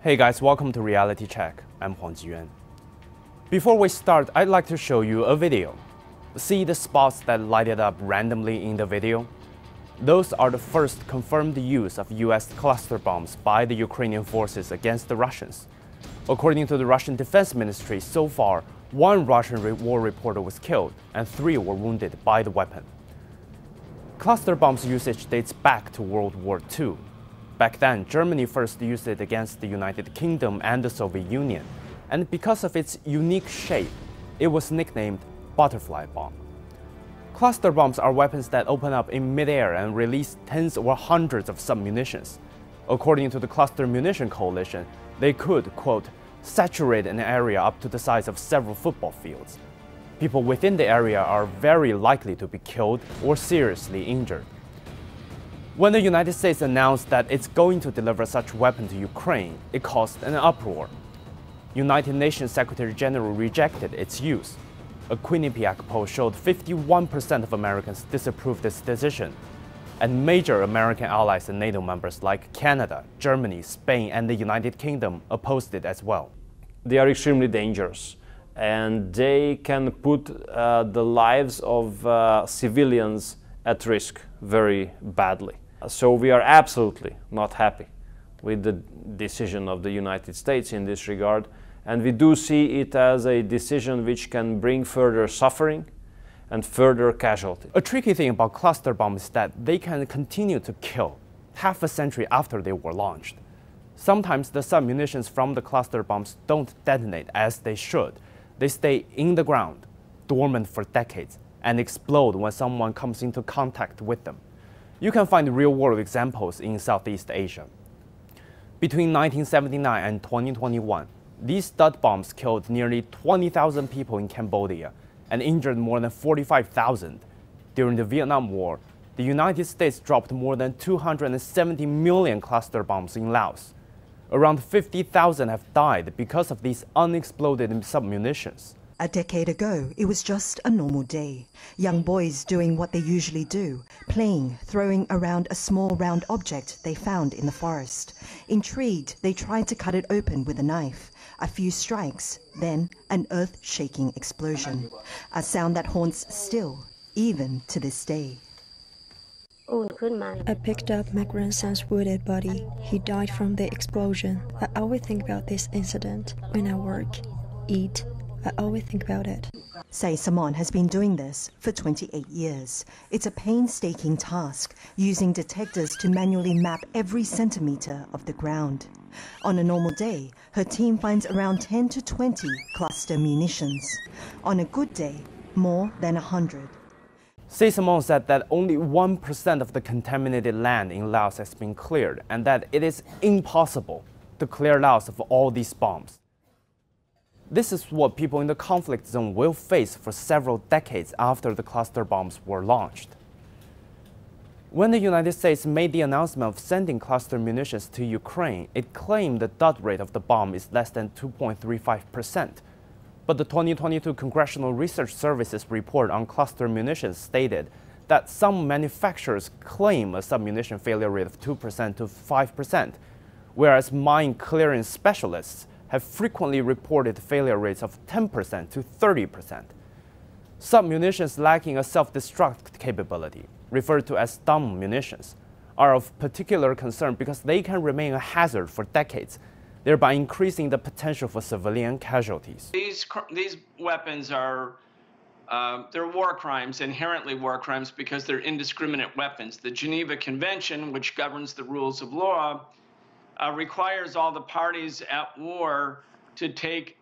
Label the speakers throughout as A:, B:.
A: Hey guys, welcome to Reality Check. I'm Huang Jiyuan. Before we start, I'd like to show you a video. See the spots that lighted up randomly in the video? Those are the first confirmed use of US cluster bombs by the Ukrainian forces against the Russians. According to the Russian Defense Ministry, so far, 1 Russian war reporter was killed and 3 were wounded by the weapon. Cluster bombs usage dates back to World War II. Back then, Germany first used it against the United Kingdom and the Soviet Union, and because of its unique shape, it was nicknamed butterfly bomb. Cluster bombs are weapons that open up in midair and release tens or hundreds of submunitions. According to the Cluster Munition Coalition, they could, quote, saturate an area up to the size of several football fields. People within the area are very likely to be killed or seriously injured. When the United States announced that it's going to deliver such weapon to Ukraine, it caused an uproar. United Nations Secretary General rejected its use. A Quinnipiac poll showed 51% of Americans disapproved this decision, and major American allies and NATO members like Canada, Germany, Spain, and the United Kingdom opposed it as well.
B: They are extremely dangerous, and they can put the lives of civilians at risk very badly. So we are absolutely not happy with the decision of the United States in this regard, and we do see it as a decision which can bring further suffering and further casualty.
A: A tricky thing about cluster bombs is that they can continue to kill half a century after they were launched. Sometimes the submunitions from the cluster bombs don't detonate as they should. They stay in the ground, dormant for decades, and explode when someone comes into contact with them. You can find real-world examples in Southeast Asia. Between 1979 and 2021, these dud bombs killed nearly 20,000 people in Cambodia and injured more than 45,000. During the Vietnam War, the United States dropped more than 270 million cluster bombs in Laos. Around 50,000 have died because of these unexploded submunitions.
C: A decade ago, it was just a normal day. Young boys doing what they usually do, playing, throwing around a small round object they found in the forest. Intrigued, they tried to cut it open with a knife. A few strikes, then an earth-shaking explosion. A sound that haunts still, even to this day.
D: I picked up my grandson's wounded body. He died from the explosion. I always think about this incident when I work, eat. I always think about it.
C: Say Simon has been doing this for 28 years. It's a painstaking task, using detectors to manually map every centimeter of the ground. On a normal day, her team finds around 10 to 20 cluster munitions. On a good day, more than 100.
A: Say Simon said that only 1% of the contaminated land in Laos has been cleared, and that it is impossible to clear Laos of all these bombs. This is what people in the conflict zone will face for several decades after the cluster bombs were launched. When the United States made the announcement of sending cluster munitions to Ukraine, it claimed the dud rate of the bomb is less than 2.35%. But the 2022 Congressional Research Service's report on cluster munitions stated that some manufacturers claim a submunition failure rate of 2% to 5%, whereas mine clearance specialists have frequently reported failure rates of 10% to 30%. Submunitions lacking a self-destruct capability, referred to as dumb munitions, are of particular concern because they can remain a hazard for decades, thereby increasing the potential for civilian casualties.
E: These weapons are they're war crimes, inherently war crimes, because they're indiscriminate weapons. The Geneva Convention, which governs the rules of law, requires all the parties at war to take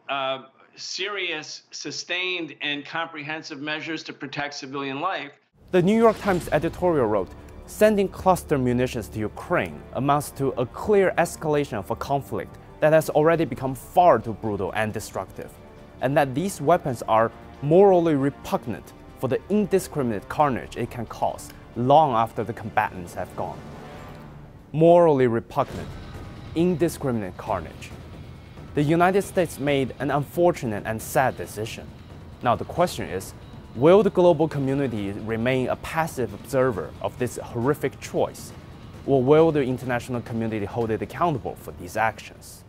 E: serious, sustained, and comprehensive measures to protect civilian life.
A: The New York Times editorial wrote, "Sending cluster munitions to Ukraine amounts to a clear escalation of a conflict that has already become far too brutal and destructive, and that these weapons are morally repugnant for the indiscriminate carnage it can cause long after the combatants have gone." Morally repugnant, indiscriminate carnage. The United States made an unfortunate and sad decision. Now the question is, will the global community remain a passive observer of this horrific choice? Or will the international community hold it accountable for these actions?